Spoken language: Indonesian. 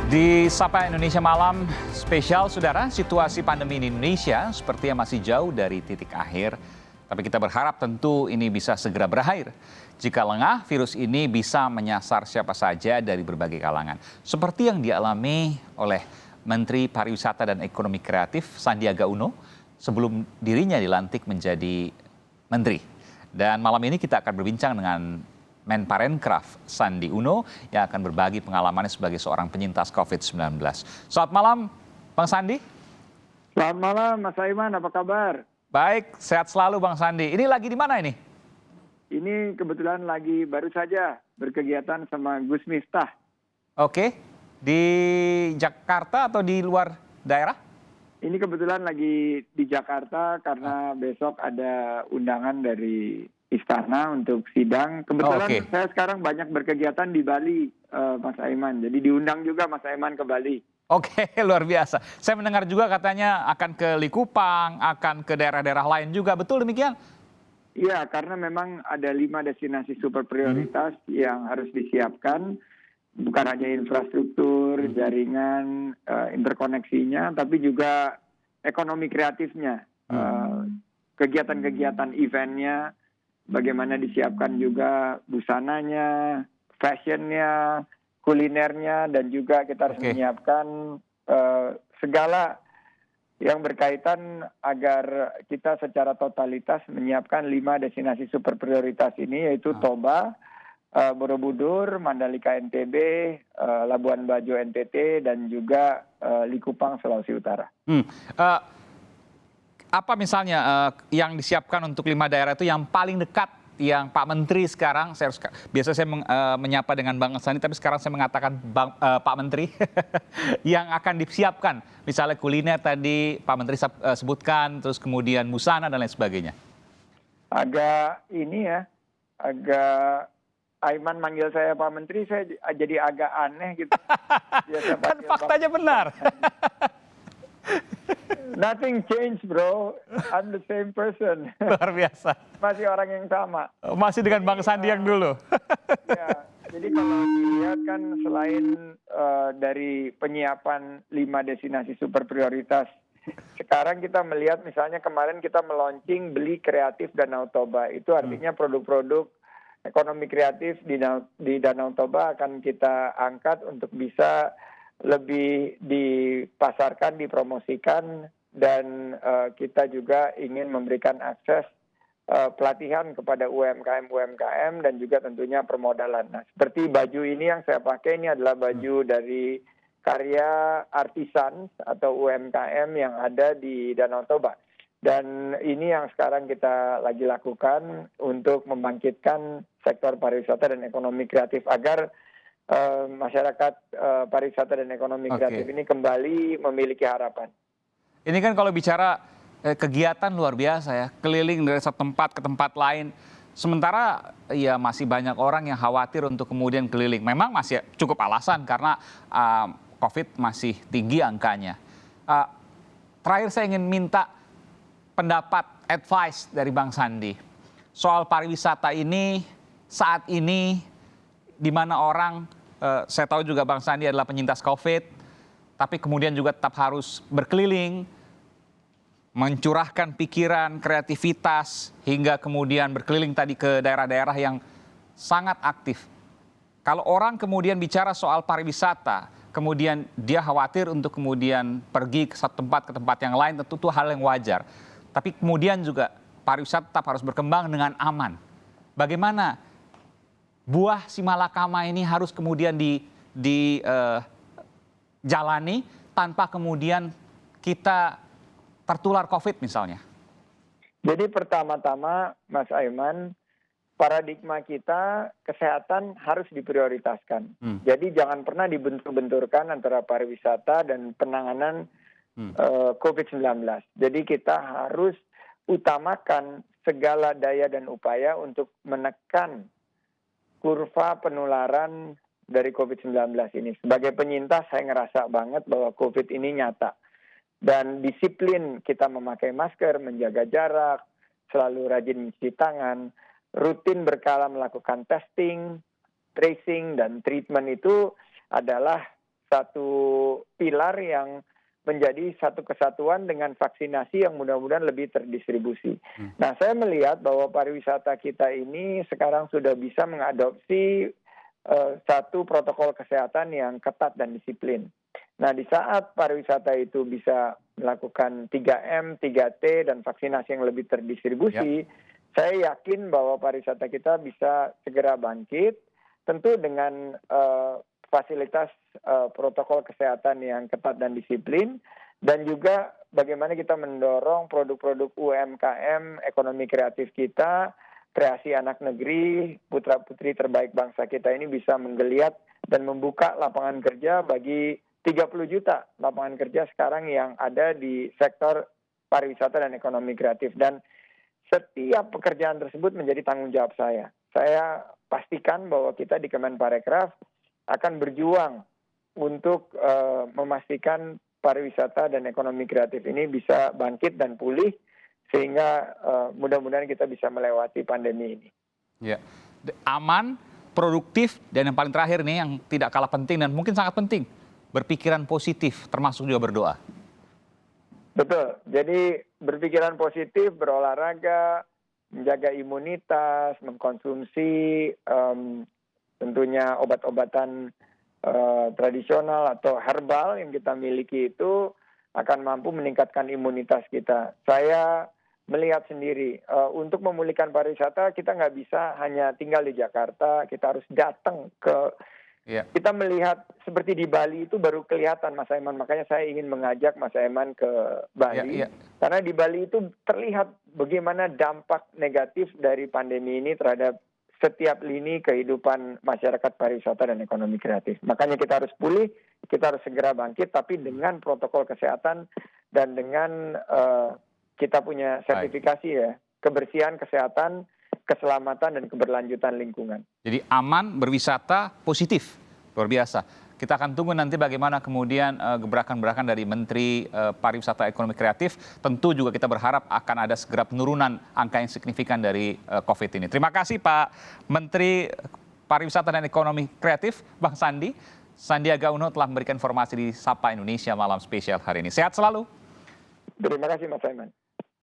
Di Sapa Indonesia Malam spesial, saudara, situasi pandemi di Indonesia sepertinya masih jauh dari titik akhir. Tapi kita berharap tentu ini bisa segera berakhir. Jika lengah, virus ini bisa menyasar siapa saja dari berbagai kalangan. Seperti yang dialami oleh Menteri Pariwisata dan Ekonomi Kreatif Sandiaga Uno sebelum dirinya dilantik menjadi menteri. Dan malam ini kita akan berbincang dengan Menparekraf Sandi Uno yang akan berbagi pengalamannya sebagai seorang penyintas COVID-19. Selamat malam, Bang Sandi. Selamat malam, Mas Aiman. Apa kabar? Baik, sehat selalu, Bang Sandi. Ini lagi di mana ini? Ini kebetulan lagi baru saja berkegiatan sama Gus Miftah. Oke, di Jakarta atau di luar daerah? Ini kebetulan lagi di Jakarta karena besok ada undangan dari Istana untuk sidang. Kebetulan saya sekarang banyak berkegiatan di Bali, Mas Aiman. Jadi diundang juga Mas Aiman ke Bali. Oke, luar biasa. Saya mendengar juga katanya akan ke Likupang, akan ke daerah-daerah lain juga. Betul demikian? Iya, karena memang ada 5 destinasi super prioritas yang harus disiapkan. Bukan hanya infrastruktur, jaringan, interkoneksinya, tapi juga ekonomi kreatifnya. Kegiatan-kegiatan eventnya, bagaimana disiapkan juga busananya, fashionnya, kulinernya, dan juga kita harus menyiapkan segala yang berkaitan agar kita secara totalitas menyiapkan 5 destinasi super prioritas ini, yaitu Toba, Borobudur, Mandalika NTB, Labuan Bajo NTT, dan juga Likupang Sulawesi Utara. Apa misalnya yang disiapkan untuk 5 daerah itu yang paling dekat yang Pak Menteri sekarang, biasa saya menyapa dengan Bang Sandi, tapi sekarang saya mengatakan Pak Menteri, yang akan disiapkan, misalnya kuliner tadi Pak Menteri sebutkan, terus kemudian busana dan lain sebagainya. Agak Aiman manggil saya Pak Menteri, saya jadi agak aneh gitu. Kan faktanya benar. Nothing changed, bro. I'm the same person. Luar biasa. Masih orang yang sama. Masih dengan Bang Sandi yang dulu. Ya, jadi kalau dilihat kan selain dari penyiapan 5 destinasi super prioritas, sekarang kita melihat misalnya kemarin kita meluncing Beli Kreatif Danau Toba. Itu artinya produk-produk ekonomi kreatif di Danau Toba akan kita angkat untuk bisa lebih dipasarkan, dipromosikan, dan kita juga ingin memberikan akses pelatihan kepada UMKM dan juga tentunya permodalan. Nah, seperti baju ini yang saya pakai ini adalah baju dari karya artisan atau UMKM yang ada di Danau Toba. Dan ini yang sekarang kita lagi lakukan untuk membangkitkan sektor pariwisata dan ekonomi kreatif agar masyarakat pariwisata dan ekonomi kreatif ini kembali memiliki harapan. Ini kan kalau bicara kegiatan luar biasa ya, keliling dari satu tempat ke tempat lain. Sementara ya masih banyak orang yang khawatir untuk kemudian keliling. Memang masih cukup alasan karena COVID masih tinggi angkanya. Terakhir saya ingin minta pendapat, advice dari Bang Sandi soal pariwisata ini saat ini, di mana orang, saya tahu juga Bang Sandi adalah penyintas COVID, tapi kemudian juga tetap harus berkeliling, mencurahkan pikiran, kreativitas, hingga kemudian berkeliling tadi ke daerah-daerah yang sangat aktif. Kalau orang kemudian bicara soal pariwisata, kemudian dia khawatir untuk kemudian pergi ke satu tempat ke tempat yang lain, tentu itu hal yang wajar. Tapi kemudian juga pariwisata tetap harus berkembang dengan aman. Bagaimana buah si malakama ini harus kemudian dijalani tanpa kemudian kita tertular COVID misalnya? Jadi pertama-tama Mas Aiman, paradigma kita kesehatan harus diprioritaskan. Jadi jangan pernah dibentur-benturkan antara pariwisata dan penanganan COVID-19. Jadi kita harus utamakan segala daya dan upaya untuk menekan kurva penularan dari COVID-19 ini. Sebagai penyintas saya ngerasa banget bahwa COVID ini nyata. Dan disiplin kita memakai masker, menjaga jarak, selalu rajin mencuci tangan, rutin berkala melakukan testing, tracing, dan treatment itu adalah satu pilar yang menjadi satu kesatuan dengan vaksinasi yang mudah-mudahan lebih terdistribusi. Nah, saya melihat bahwa pariwisata kita ini sekarang sudah bisa mengadopsi satu protokol kesehatan yang ketat dan disiplin. Nah, di saat pariwisata itu bisa melakukan 3M, 3T, dan vaksinasi yang lebih terdistribusi, saya yakin bahwa pariwisata kita bisa segera bangkit, tentu dengan fasilitas protokol kesehatan yang ketat dan disiplin, dan juga bagaimana kita mendorong produk-produk UMKM, ekonomi kreatif kita, kreasi anak negeri, putra-putri terbaik bangsa kita ini bisa menggeliat dan membuka lapangan kerja bagi 30 juta lapangan kerja sekarang yang ada di sektor pariwisata dan ekonomi kreatif. Dan setiap pekerjaan tersebut menjadi tanggung jawab saya. Saya pastikan bahwa kita di Kemenparekraf akan berjuang untuk memastikan pariwisata dan ekonomi kreatif ini bisa bangkit dan pulih, sehingga mudah-mudahan kita bisa melewati pandemi ini. Ya, aman, produktif, dan yang paling terakhir nih yang tidak kalah penting dan mungkin sangat penting, berpikiran positif, termasuk juga berdoa. Betul. Jadi berpikiran positif, berolahraga, menjaga imunitas, mengkonsumsi tentunya obat-obatan tradisional atau herbal yang kita miliki itu akan mampu meningkatkan imunitas kita. Saya melihat sendiri, untuk memulihkan pariwisata kita nggak bisa hanya tinggal di Jakarta, kita harus datang ke... Kita melihat seperti di Bali itu baru kelihatan, Mas Aiman. Makanya saya ingin mengajak Mas Aiman ke Bali. Karena di Bali itu terlihat bagaimana dampak negatif dari pandemi ini terhadap setiap lini kehidupan masyarakat pariwisata dan ekonomi kreatif. Makanya kita harus pulih, kita harus segera bangkit, tapi dengan protokol kesehatan dan dengan kita punya sertifikasi ya, kebersihan, kesehatan, keselamatan, dan keberlanjutan lingkungan. Jadi aman, berwisata, positif. Luar biasa. Kita akan tunggu nanti bagaimana kemudian gebrakan-gerakan dari Menteri Pariwisata Ekonomi Kreatif. Tentu juga kita berharap akan ada segera penurunan angka yang signifikan dari COVID ini. Terima kasih Pak Menteri Pariwisata dan Ekonomi Kreatif, Bang Sandi. Sandiaga Uno telah memberikan informasi di Sapa Indonesia Malam Spesial hari ini. Sehat selalu. Terima kasih Mas Aiman.